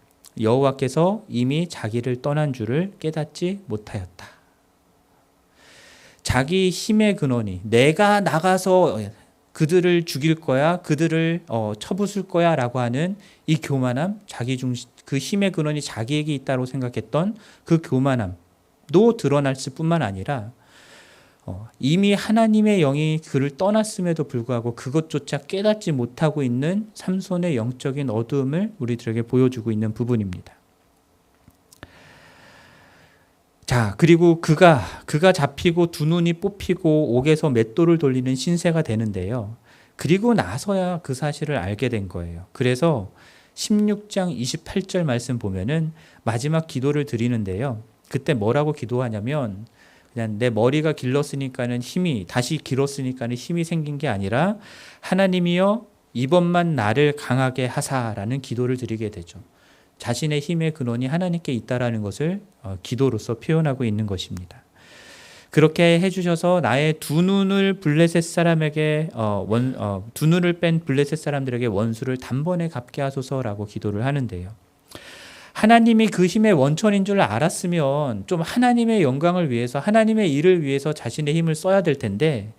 여호와께서 이미 자기를 떠난 줄을 깨닫지 못하였다. 자기 힘의 근원이 내가 나가서 그들을 죽일 거야, 그들을 쳐부술 거야 라고 하는 이 교만함, 그 힘의 근원이 자기에게 있다고 생각했던 그 교만함도 드러났을 뿐만 아니라 이미 하나님의 영이 그를 떠났음에도 불구하고 그것조차 깨닫지 못하고 있는 삼손의 영적인 어두움을 우리들에게 보여주고 있는 부분입니다. 자, 그리고 그가 잡히고 두 눈이 뽑히고 옥에서 맷돌을 돌리는 신세가 되는데요. 그리고 나서야 그 사실을 알게 된 거예요. 그래서 16장 28절 말씀 보면은 마지막 기도를 드리는데요. 그때 뭐라고 기도하냐면, 그냥 내 머리가 길었으니까는 다시 길었으니까는 힘이 생긴 게 아니라, 하나님이여 이번만 나를 강하게 하사라는 기도를 드리게 되죠. 자신의 힘의 근원이 하나님께 있다라는 것을 기도로서 표현하고 있는 것입니다. 그렇게 해주셔서 나의 두 눈을 뺀 블레셋 사람들에게 원수를 단번에 갚게 하소서라고 기도를 하는데요. 하나님이 그 힘의 원천인 줄 알았으면 좀 하나님의 영광을 위해서, 하나님의 일을 위해서 자신의 힘을 써야 될 텐데,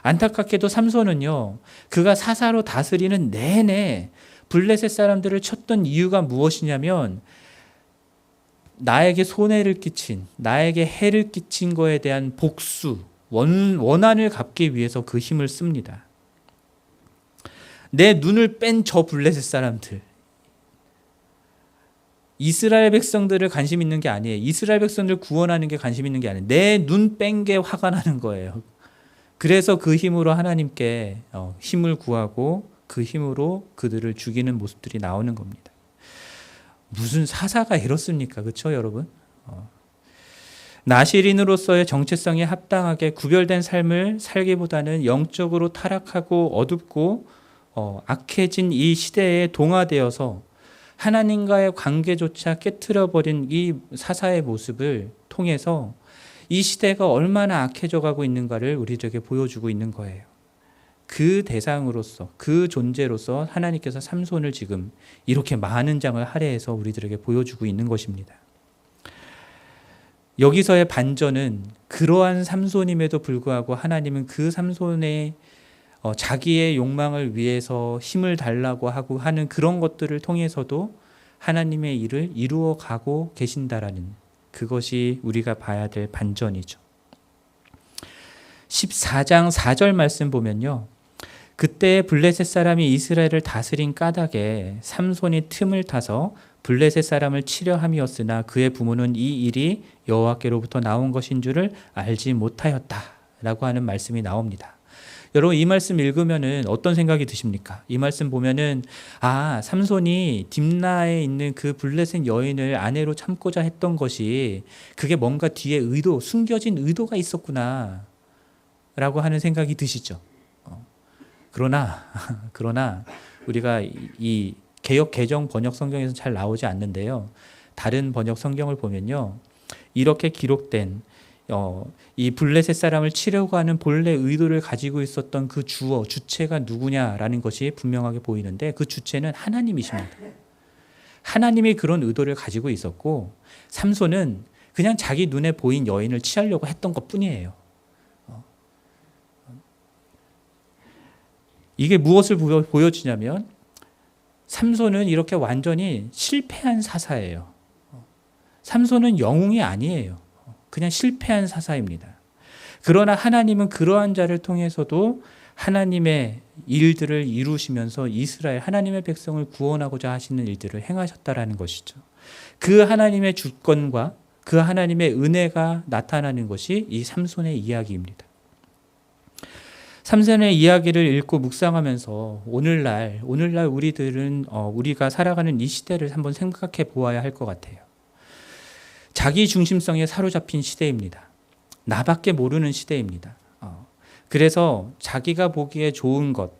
안타깝게도 삼손은요, 그가 사사로 다스리는 내내 블레셋 사람들을 쳤던 이유가 무엇이냐면, 나에게 손해를 끼친, 나에게 해를 끼친 거에 대한 복수, 원한을 갚기 위해서 그 힘을 씁니다. 내 눈을 뺀 저 블레셋 사람들, 이스라엘 백성들을 관심 있는 게 아니에요. 이스라엘 백성들 구원하는 게 관심 있는 게 아니에요. 내 눈 뺀 게 화가 나는 거예요. 그래서 그 힘으로 하나님께 힘을 구하고 그 힘으로 그들을 죽이는 모습들이 나오는 겁니다. 무슨 사사가 이렇습니까? 그렇죠, 여러분? 나시린으로서의 정체성에 합당하게 구별된 삶을 살기보다는 영적으로 타락하고 어둡고 악해진 이 시대에 동화되어서 하나님과의 관계조차 깨트려버린 이 사사의 모습을 통해서 이 시대가 얼마나 악해져 가고 있는가를 우리에게 보여주고 있는 거예요. 그 대상으로서, 그 존재로서 하나님께서 삼손을 지금 이렇게 많은 장을 할애해서 우리들에게 보여주고 있는 것입니다. 여기서의 반전은 그러한 삼손임에도 불구하고 하나님은 그 삼손의 자기의 욕망을 위해서 힘을 달라고 하고 하는 그런 것들을 통해서도 하나님의 일을 이루어 가고 계신다라는, 그것이 우리가 봐야 될 반전이죠. 14장 4절 말씀 보면요, 그때 블레셋 사람이 이스라엘을 다스린 까닭에 삼손이 틈을 타서 블레셋 사람을 치려 함이었으나 그의 부모는 이 일이 여호와께로부터 나온 것인 줄을 알지 못하였다라고 하는 말씀이 나옵니다. 여러분, 이 말씀 읽으면은 어떤 생각이 드십니까? 이 말씀 보면은 삼손이 딥나에 있는 그 블레셋 여인을 아내로 참고자 했던 것이 그게 뭔가 뒤에 숨겨진 의도가 있었구나 라고 하는 생각이 드시죠. 그러나 우리가 이 개역 개정 번역 성경에서 잘 나오지 않는데요, 다른 번역 성경을 보면요, 이렇게 기록된 이 블레셋 사람을 치려고 하는 본래 의도를 가지고 있었던 그 주체가 누구냐라는 것이 분명하게 보이는데, 그 주체는 하나님이십니다. 하나님이 그런 의도를 가지고 있었고, 삼손은 그냥 자기 눈에 보인 여인을 취하려고 했던 것뿐이에요. 이게 무엇을 보여주냐면, 삼손은 이렇게 완전히 실패한 사사예요. 삼손은 영웅이 아니에요. 그냥 실패한 사사입니다. 그러나 하나님은 그러한 자를 통해서도 하나님의 일들을 이루시면서 이스라엘, 하나님의 백성을 구원하고자 하시는 일들을 행하셨다라는 것이죠. 그 하나님의 주권과 그 하나님의 은혜가 나타나는 것이 이 삼손의 이야기입니다. 삼손의 이야기를 읽고 묵상하면서 오늘날 우리들은 우리가 살아가는 이 시대를 한번 생각해 보아야 할 것 같아요. 자기 중심성에 사로잡힌 시대입니다. 나밖에 모르는 시대입니다. 그래서 자기가 보기에 좋은 것,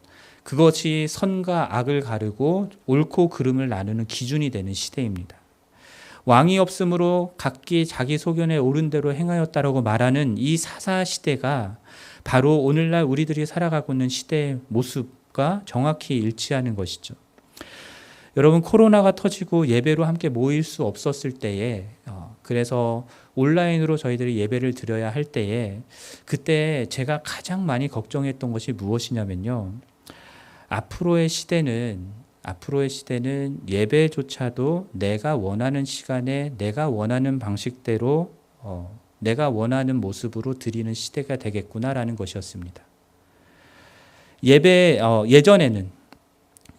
그것이 선과 악을 가르고 옳고 그름을 나누는 기준이 되는 시대입니다. 왕이 없으므로 각기 자기 소견에 옳은 대로 행하였다라고 말하는 이 사사 시대가 바로 오늘날 우리들이 살아가고 있는 시대의 모습과 정확히 일치하는 것이죠. 여러분, 코로나가 터지고 예배로 함께 모일 수 없었을 때에, 그래서 온라인으로 저희들이 예배를 드려야 할 때에, 그때 제가 가장 많이 걱정했던 것이 무엇이냐면요, 앞으로의 시대는 예배조차도 내가 원하는 시간에 내가 원하는 방식대로 내가 원하는 모습으로 드리는 시대가 되겠구나라는 것이었습니다.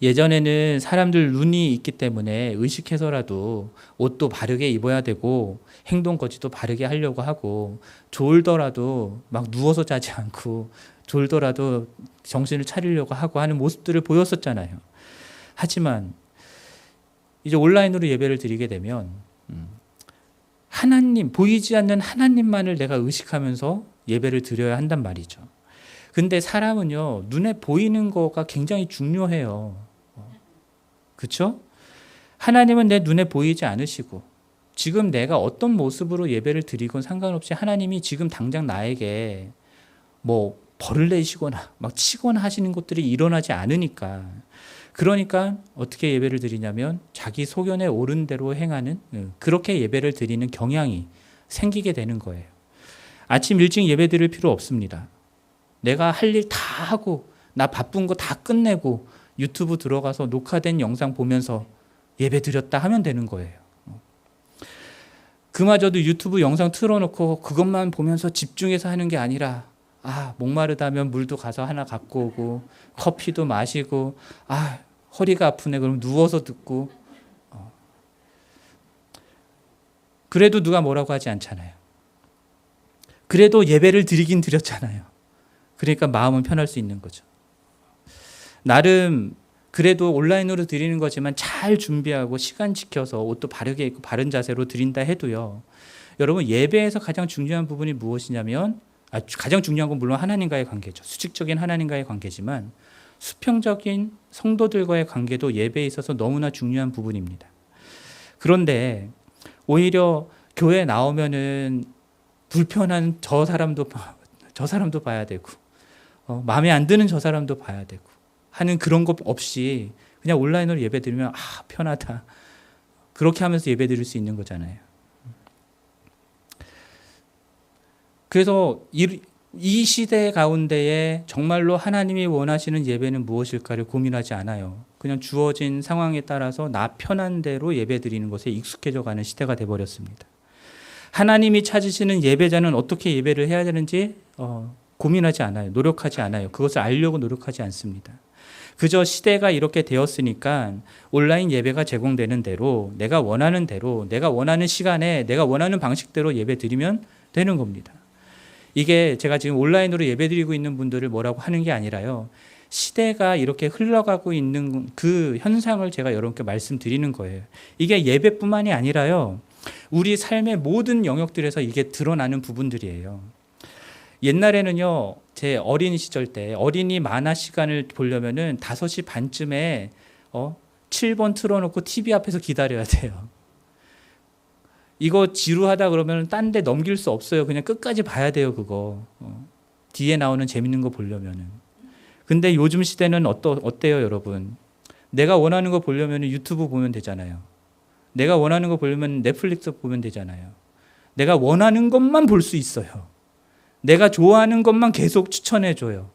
예전에는 사람들 눈이 있기 때문에 의식해서라도 옷도 바르게 입어야 되고 행동거지도 바르게 하려고 하고, 졸더라도 막 누워서 자지 않고 졸더라도 정신을 차리려고 하고 하는 모습들을 보였었잖아요. 하지만 이제 온라인으로 예배를 드리게 되면 하나님, 보이지 않는 하나님만을 내가 의식하면서 예배를 드려야 한단 말이죠. 근데 사람은요, 눈에 보이는 거가 굉장히 중요해요. 그렇죠? 하나님은 내 눈에 보이지 않으시고, 지금 내가 어떤 모습으로 예배를 드리건 상관없이 하나님이 지금 당장 나에게 뭐 벌을 내시거나 막 치거나 하시는 것들이 일어나지 않으니까, 그러니까 어떻게 예배를 드리냐면 자기 소견에 옳은 대로 행하는, 그렇게 예배를 드리는 경향이 생기게 되는 거예요. 아침 일찍 예배 드릴 필요 없습니다. 내가 할 일 다 하고 나 바쁜 거 다 끝내고 유튜브 들어가서 녹화된 영상 보면서 예배 드렸다 하면 되는 거예요. 그마저도 유튜브 영상 틀어놓고 그것만 보면서 집중해서 하는 게 아니라, 목마르다면 물도 가서 하나 갖고 오고 커피도 마시고, 허리가 아프네 그럼 누워서 듣고, 그래도 누가 뭐라고 하지 않잖아요. 그래도 예배를 드리긴 드렸잖아요. 그러니까 마음은 편할 수 있는 거죠. 나름 그래도 온라인으로 드리는 거지만 잘 준비하고 시간 지켜서 옷도 바르게 입고 바른 자세로 드린다 해도요, 여러분, 예배에서 가장 중요한 부분이 무엇이냐면, 가장 중요한 건 물론 하나님과의 관계죠. 수직적인 하나님과의 관계지만 수평적인 성도들과의 관계도 예배에 있어서 너무나 중요한 부분입니다. 그런데 오히려 교회에 나오면은 불편한 저 사람도 봐야 되고, 마음에 안 드는 저 사람도 봐야 되고 하는 그런 것 없이 그냥 온라인으로 예배 드리면 편하다. 그렇게 하면서 예배 드릴 수 있는 거잖아요. 그래서 이 시대 가운데에 정말로 하나님이 원하시는 예배는 무엇일까를 고민하지 않아요. 그냥 주어진 상황에 따라서 나 편한 대로 예배 드리는 것에 익숙해져 가는 시대가 돼버렸습니다. 하나님이 찾으시는 예배자는 어떻게 예배를 해야 되는지 고민하지 않아요. 노력하지 않아요. 그것을 알려고 노력하지 않습니다. 그저 시대가 이렇게 되었으니까 온라인 예배가 제공되는 대로 내가 원하는 대로 내가 원하는 시간에 내가 원하는 방식대로 예배 드리면 되는 겁니다. 이게 제가 지금 온라인으로 예배 드리고 있는 분들을 뭐라고 하는 게 아니라요. 시대가 이렇게 흘러가고 있는 그 현상을 제가 여러분께 말씀드리는 거예요. 이게 예배뿐만이 아니라요. 우리 삶의 모든 영역들에서 이게 드러나는 부분들이에요. 옛날에는요. 제 어린 시절 때 어린이 만화 시간을 보려면은 5시 반쯤에 7번 틀어놓고 TV 앞에서 기다려야 돼요. 이거 지루하다 그러면 딴 데 넘길 수 없어요. 그냥 끝까지 봐야 돼요, 그거. 뒤에 나오는 재밌는 거 보려면은. 근데 요즘 시대는 어때요, 여러분? 내가 원하는 거 보려면 유튜브 보면 되잖아요. 내가 원하는 거 보려면 넷플릭스 보면 되잖아요. 내가 원하는 것만 볼 수 있어요. 내가 좋아하는 것만 계속 추천해줘요.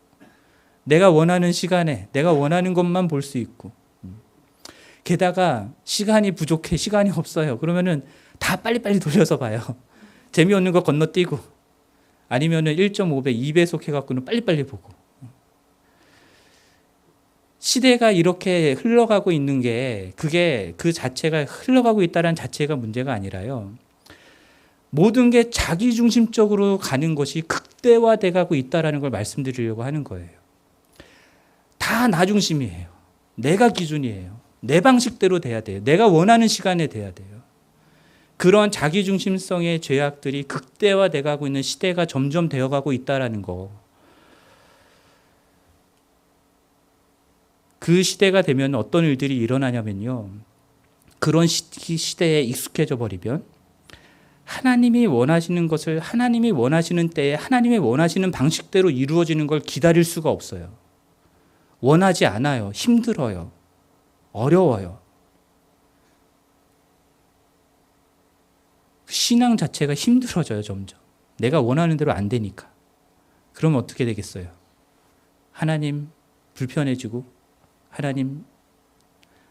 내가 원하는 시간에 내가 원하는 것만 볼 수 있고. 게다가 시간이 부족해, 시간이 없어요. 그러면은 다 빨리빨리 돌려서 봐요. 재미없는 거 건너뛰고 아니면은 1.5배, 2배속 해갖고는 빨리빨리 보고. 시대가 이렇게 흘러가고 있는 게 그게 그 자체가 흘러가고 있다는 자체가 문제가 아니라요. 모든 게 자기중심적으로 가는 것이 극대화돼 가고 있다는 걸 말씀드리려고 하는 거예요. 다 나 중심이에요. 내가 기준이에요. 내 방식대로 돼야 돼요. 내가 원하는 시간에 돼야 돼요. 그런 자기중심성의 죄악들이 극대화돼 가고 있는 시대가 점점 되어가고 있다는 거. 그 시대가 되면 어떤 일들이 일어나냐면요. 그런 시대에 익숙해져 버리면 하나님이 원하시는 것을 하나님이 원하시는 때에 하나님이 원하시는 방식대로 이루어지는 걸 기다릴 수가 없어요. 원하지 않아요. 힘들어요. 어려워요. 신앙 자체가 힘들어져요, 점점. 내가 원하는 대로 안 되니까. 그러면 어떻게 되겠어요? 하나님 불편해지고, 하나님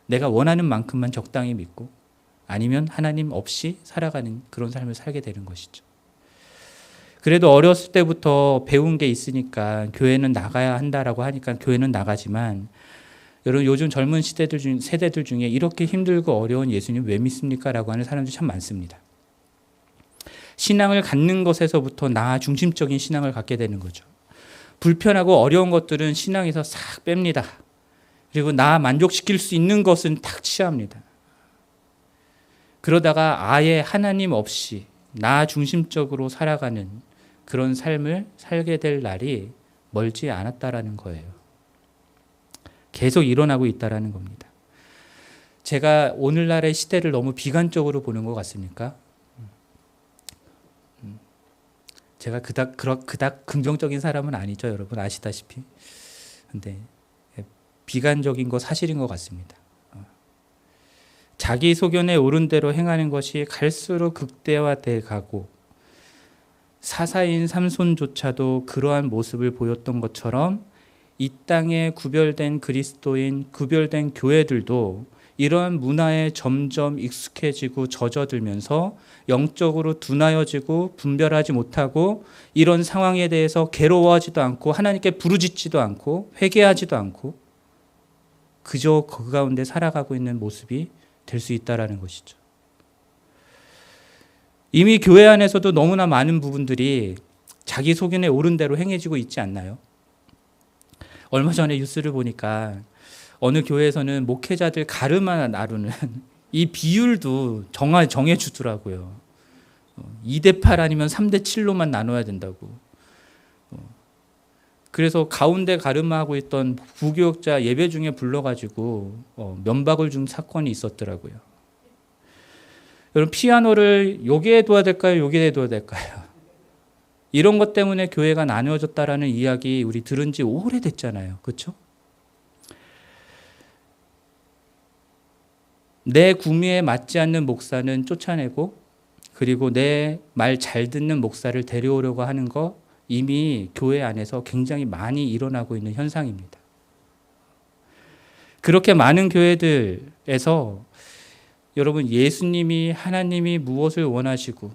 내가 원하는 만큼만 적당히 믿고, 아니면 하나님 없이 살아가는 그런 삶을 살게 되는 것이죠. 그래도 어렸을 때부터 배운 게 있으니까 교회는 나가야 한다라고 하니까 교회는 나가지만, 여러분 요즘 젊은 세대들 중에 이렇게 힘들고 어려운 예수님 왜 믿습니까? 라고 하는 사람들이 참 많습니다. 신앙을 갖는 것에서부터 나 중심적인 신앙을 갖게 되는 거죠. 불편하고 어려운 것들은 신앙에서 싹 뺍니다. 그리고 나 만족시킬 수 있는 것은 탁 취합니다. 그러다가 아예 하나님 없이 나 중심적으로 살아가는 그런 삶을 살게 될 날이 멀지 않았다라는 거예요. 계속 일어나고 있다라는 겁니다. 제가 오늘날의 시대를 너무 비관적으로 보는 것 같습니까? 제가 그닥 긍정적인 사람은 아니죠, 여러분 아시다시피. 근데 비관적인 거 사실인 것 같습니다. 자기 소견에 옳은 대로 행하는 것이 갈수록 극대화돼 가고, 사사인 삼손조차도 그러한 모습을 보였던 것처럼 이 땅에 구별된 그리스도인, 구별된 교회들도 이러한 문화에 점점 익숙해지고 젖어들면서 영적으로 둔하여지고 분별하지 못하고 이런 상황에 대해서 괴로워하지도 않고 하나님께 부르짖지도 않고 회개하지도 않고 그저 그 가운데 살아가고 있는 모습이 될 수 있다는 것이죠. 이미 교회 안에서도 너무나 많은 부분들이 자기 소견에 옳은 대로 행해지고 있지 않나요? 얼마 전에 뉴스를 보니까 어느 교회에서는 목회자들 가르마 나누는 이 비율도 정해 주더라고요. 2대8 아니면 3대7로만 나눠야 된다고. 그래서 가운데 가르마하고 있던 부교육자 예배 중에 불러가지고 면박을 준 사건이 있었더라고요. 여러분 피아노를 여기에 둬야 될까요? 여기에 둬야 될까요? 이런 것 때문에 교회가 나누어졌다라는 이야기 우리 들은 지 오래됐잖아요. 그렇죠? 내 구미에 맞지 않는 목사는 쫓아내고, 그리고 내 말 잘 듣는 목사를 데려오려고 하는 거 이미 교회 안에서 굉장히 많이 일어나고 있는 현상입니다. 그렇게 많은 교회들에서 여러분, 예수님이, 하나님이 무엇을 원하시고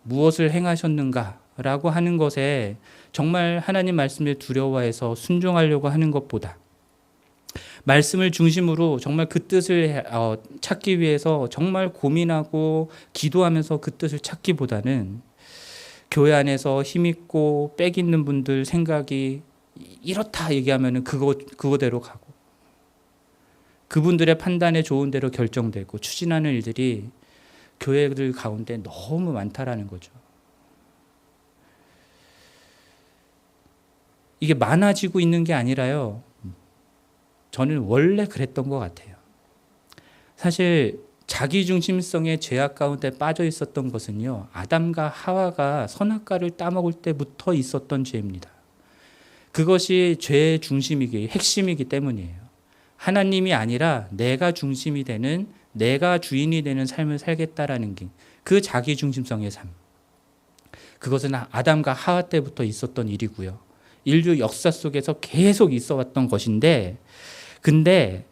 무엇을 행하셨는가라고 하는 것에 정말 하나님 말씀을 두려워해서 순종하려고 하는 것보다, 말씀을 중심으로 정말 그 뜻을 찾기 위해서 정말 고민하고 기도하면서 그 뜻을 찾기보다는 교회 안에서 힘있고 빽 있는 분들 생각이 이렇다 얘기하면 그거대로 가고, 그분들의 판단에 좋은 대로 결정되고 추진하는 일들이 교회들 가운데 너무 많다라는 거죠. 이게 많아지고 있는 게 아니라요, 저는 원래 그랬던 것 같아요. 사실 자기중심성의 죄악 가운데 빠져 있었던 것은요, 아담과 하와가 선악과를 따먹을 때부터 있었던 죄입니다. 그것이 죄의 중심이기, 핵심이기 때문이에요. 하나님이 아니라 내가 중심이 되는, 내가 주인이 되는 삶을 살겠다라는 게 그 자기중심성의 삶. 그것은 아담과 하와 때부터 있었던 일이고요. 인류 역사 속에서 계속 있어 왔던 것인데, 근데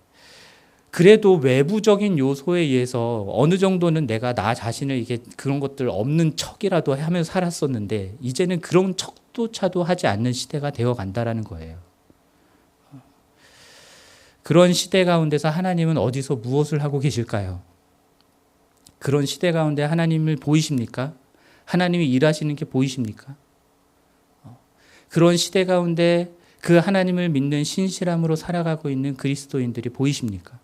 그래도 외부적인 요소에 의해서 어느 정도는 내가 나 자신을 이게 그런 것들 없는 척이라도 하면서 살았었는데, 이제는 그런 척도차도 하지 않는 시대가 되어 간다라는 거예요. 그런 시대 가운데서 하나님은 어디서 무엇을 하고 계실까요? 그런 시대 가운데 하나님을 보이십니까? 하나님이 일하시는 게 보이십니까? 그런 시대 가운데 그 하나님을 믿는 신실함으로 살아가고 있는 그리스도인들이 보이십니까?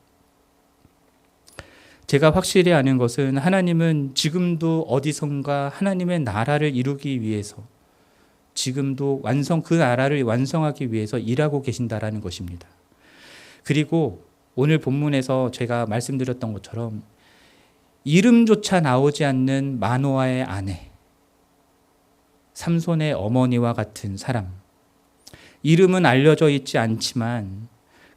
제가 확실히 아는 것은 하나님은 지금도 어디선가 하나님의 나라를 이루기 위해서, 지금도 그 나라를 완성하기 위해서 일하고 계신다라는 것입니다. 그리고 오늘 본문에서 제가 말씀드렸던 것처럼 이름조차 나오지 않는 마노아의 아내, 삼손의 어머니와 같은 사람, 이름은 알려져 있지 않지만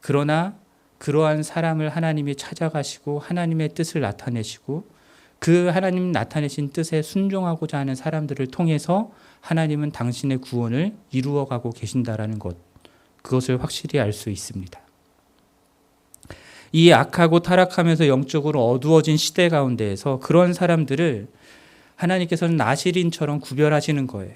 그러나 그러한 사람을 하나님이 찾아가시고 하나님의 뜻을 나타내시고 그 하나님 나타내신 뜻에 순종하고자 하는 사람들을 통해서 하나님은 당신의 구원을 이루어가고 계신다라는 것, 그것을 확실히 알 수 있습니다. 이 악하고 타락하면서 영적으로 어두워진 시대 가운데에서 그런 사람들을 하나님께서는 나시린처럼 구별하시는 거예요.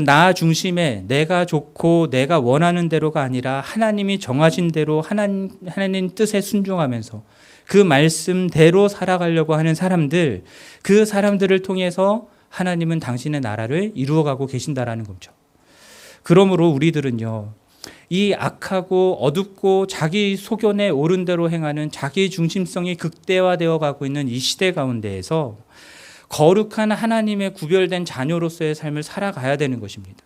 나 중심에 내가 좋고 내가 원하는 대로가 아니라 하나님이 정하신 대로 하나님 뜻에 순종하면서 그 말씀대로 살아가려고 하는 사람들, 그 사람들을 통해서 하나님은 당신의 나라를 이루어가고 계신다라는 거죠. 그러므로 우리들은요, 이 악하고 어둡고 자기 소견에 옳은 대로 행하는 자기 중심성이 극대화되어 가고 있는 이 시대 가운데에서 거룩한 하나님의 구별된 자녀로서의 삶을 살아가야 되는 것입니다.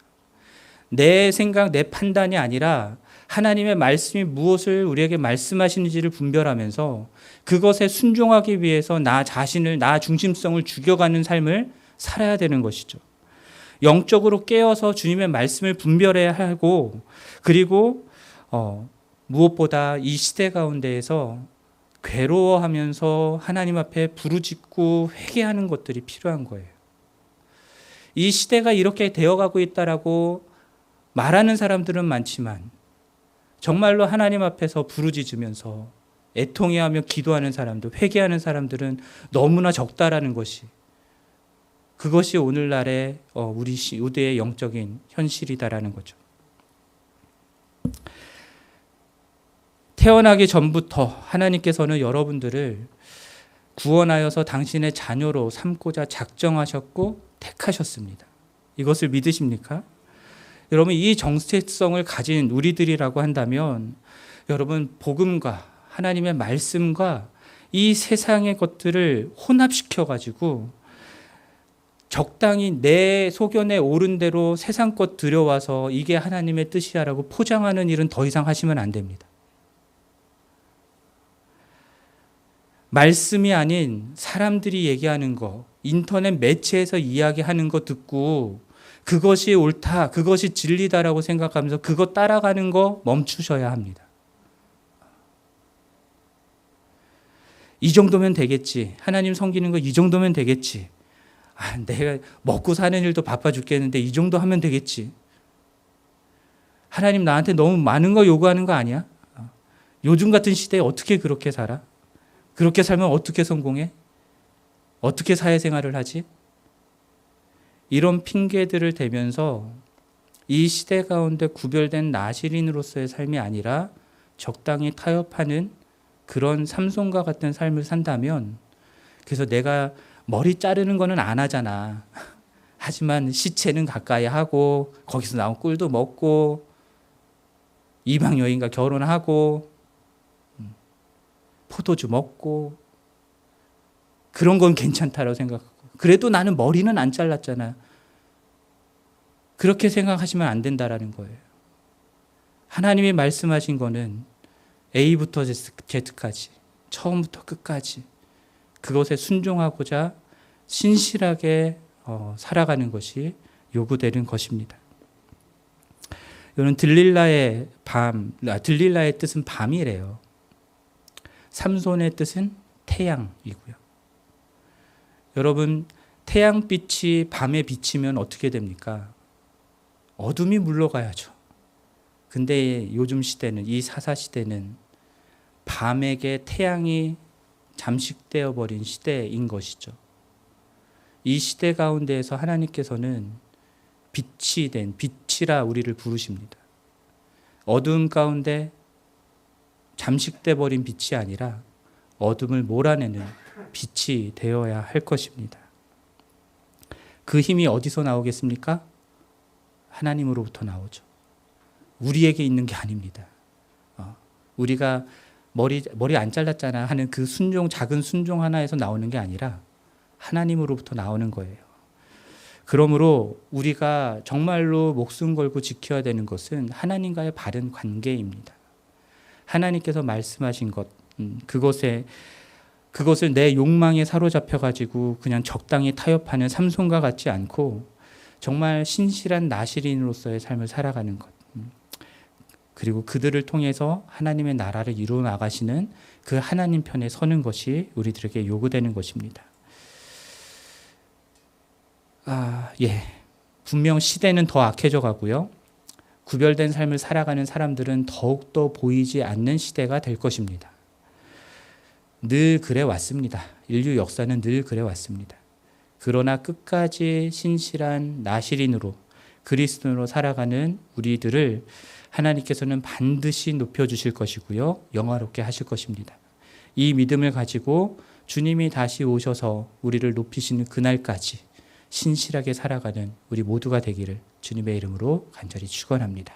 내 생각, 내 판단이 아니라 하나님의 말씀이 무엇을 우리에게 말씀하시는지를 분별하면서 그것에 순종하기 위해서 나 자신을, 나 중심성을 죽여가는 삶을 살아야 되는 것이죠. 영적으로 깨어서 주님의 말씀을 분별해야 하고, 그리고 무엇보다 이 시대 가운데에서 괴로워하면서 하나님 앞에 부르짖고 회개하는 것들이 필요한 거예요. 이 시대가 이렇게 되어가고 있다라고 말하는 사람들은 많지만 정말로 하나님 앞에서 부르짖으면서 애통해하며 기도하는 사람들, 회개하는 사람들은 너무나 적다라는 것이, 그것이 오늘날의 우리 시대의 영적인 현실이다라는 거죠. 태어나기 전부터 하나님께서는 여러분들을 구원하여서 당신의 자녀로 삼고자 작정하셨고 택하셨습니다. 이것을 믿으십니까? 여러분, 이 정체성을 가진 우리들이라고 한다면 여러분, 복음과 하나님의 말씀과 이 세상의 것들을 혼합시켜가지고 적당히 내 소견에 옳은 대로 세상 것 들여와서 이게 하나님의 뜻이야라고 포장하는 일은 더 이상 하시면 안 됩니다. 말씀이 아닌 사람들이 얘기하는 거, 인터넷 매체에서 이야기하는 거 듣고 그것이 옳다, 그것이 진리다라고 생각하면서 그것 따라가는 거 멈추셔야 합니다. 이 정도면 되겠지. 하나님 섬기는 거 이 정도면 되겠지. 내가 먹고 사는 일도 바빠 죽겠는데 이 정도 하면 되겠지. 하나님 나한테 너무 많은 거 요구하는 거 아니야? 요즘 같은 시대에 어떻게 그렇게 살아? 그렇게 살면 어떻게 성공해? 어떻게 사회생활을 하지? 이런 핑계들을 대면서 이 시대 가운데 구별된 나시린으로서의 삶이 아니라 적당히 타협하는 그런 삼손과 같은 삶을 산다면, 그래서 내가 머리 자르는 거는 안 하잖아. 하지만 시체는 가까이 하고 거기서 나온 꿀도 먹고 이방 여인과 결혼하고 포도주 먹고 그런 건 괜찮다라고 생각하고, 그래도 나는 머리는 안 잘랐잖아. 그렇게 생각하시면 안 된다라는 거예요. 하나님이 말씀하신 거는 A부터 Z까지, 처음부터 끝까지 그것에 순종하고자 신실하게 살아가는 것이 요구되는 것입니다. 이거는 들릴라의 뜻은 밤이래요. 삼손의 뜻은 태양이고요. 여러분, 태양빛이 밤에 비치면 어떻게 됩니까? 어둠이 물러가야죠. 근데 요즘 시대는, 이 사사시대는 밤에게 태양이 잠식되어 버린 시대인 것이죠. 이 시대 가운데에서 하나님께서는 빛이 된, 빛이라 우리를 부르십니다. 어둠 가운데 잠식돼 버린 빛이 아니라 어둠을 몰아내는 빛이 되어야 할 것입니다. 그 힘이 어디서 나오겠습니까? 하나님으로부터 나오죠. 우리에게 있는 게 아닙니다. 우리가 머리 안 잘랐잖아 하는 그 작은 순종 하나에서 나오는 게 아니라 하나님으로부터 나오는 거예요. 그러므로 우리가 정말로 목숨 걸고 지켜야 되는 것은 하나님과의 바른 관계입니다. 하나님께서 말씀하신 것, 그것을 내 욕망에 사로잡혀가지고 그냥 적당히 타협하는 삼손과 같지 않고 정말 신실한 나시린으로서의 삶을 살아가는 것, 그리고 그들을 통해서 하나님의 나라를 이루어 나가시는 그 하나님 편에 서는 것이 우리들에게 요구되는 것입니다. 분명 시대는 더 악해져 가고요. 구별된 삶을 살아가는 사람들은 더욱더 보이지 않는 시대가 될 것입니다. 늘 그래 왔습니다. 인류 역사는 늘 그래 왔습니다. 그러나 끝까지 신실한 나시린으로 그리스도로 살아가는 우리들을 하나님께서는 반드시 높여주실 것이고요. 영화롭게 하실 것입니다. 이 믿음을 가지고 주님이 다시 오셔서 우리를 높이시는 그날까지 신실하게 살아가는 우리 모두가 되기를 주님의 이름으로 간절히 축원합니다.